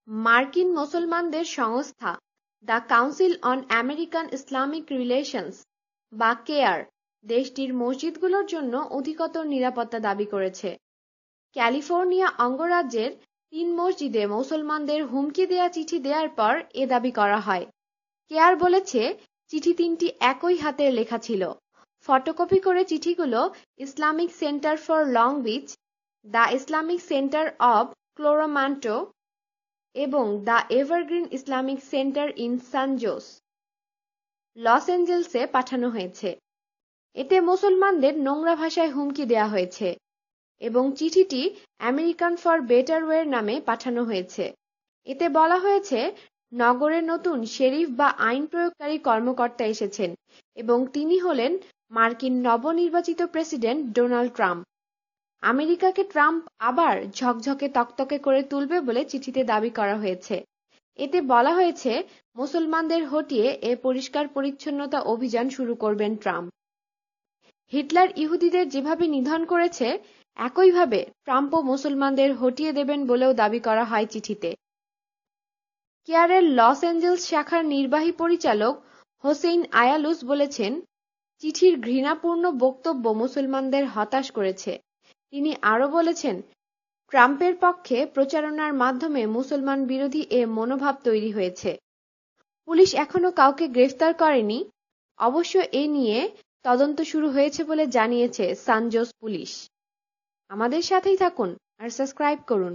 মার্কিন মুসলমানদের সংস্থা the council on American Islamic relations বা কেয়ার দেশটির মসজিদগুলোর জন্য অধিকতর নিরাপত্তা দাবি করেছে। ক্যালিফোর্নিয়া অঙ্গরাজ্যের ৩ মসজিদে মুসলমানদের হুমকি দেয়া চিঠি দেওয়ার পর এ দাবি করা হয়। কেয়ার বলেছে, চিঠি ৩টি একই হাতের লেখা ছিল। ফটোকপি করে চিঠিগুলো Islamic centre for Long Beach, the Islamic centre of ক্লোরামান্টো এবং the Evergreen Islamic centre in San Jose, লস অ্যাঞ্জেলসে পাঠানো হয়েছে। এতে মুসলমানদের নোংরা ভাষায় হুমকি দেয়া হয়েছে এবং চিঠিটি আমেরিকান ফর বেটার ওয়ের নামে পাঠানো হয়েছে। এতে বলা হয়েছে, নগরে নতুন শেরিফ বা আইন প্রয়োগকারী কর্মকর্তা এসেছেন এবং তিনি হলেন মার্কিন নবনির্বাচিত প্রেসিডেন্ট ডোনাল্ড ট্রাম্প। আমেরিকাকে ট্রাম্প আবার ঝকঝকে তকতকে করে তুলবে বলে চিঠিতে দাবি করা হয়েছে। এতে বলা হয়েছে, মুসলমানদের হটিয়ে এ পরিষ্কার পরিচ্ছন্নতা অভিযান শুরু করবেন ট্রাম্প। হিটলার ইহুদিদের যেভাবে নিধন করেছে, একইভাবে ট্রাম্পও মুসলমানদের হটিয়ে দেবেন বলেও দাবি করা হয় চিঠিতে। কেয়ারের লস অ্যাঞ্জেলস শাখার নির্বাহী পরিচালক হোসেইন আয়ালুস বলেছেন, চিঠির ঘৃণাপূর্ণ বক্তব্য মুসলমানদের হতাশ করেছে। তিনি আরও বলেছেন, ট্রাম্পের পক্ষে প্রচারণার মাধ্যমে মুসলমান বিরোধী এ মনোভাব তৈরি হয়েছে। পুলিশ এখনো কাউকে গ্রেফতার করেনি। অবশ্য এ নিয়ে তদন্ত শুরু হয়েছে বলে জানিয়েছে সান জোস পুলিশ। আমাদের সাথেই থাকুন আর সাবস্ক্রাইব করুন।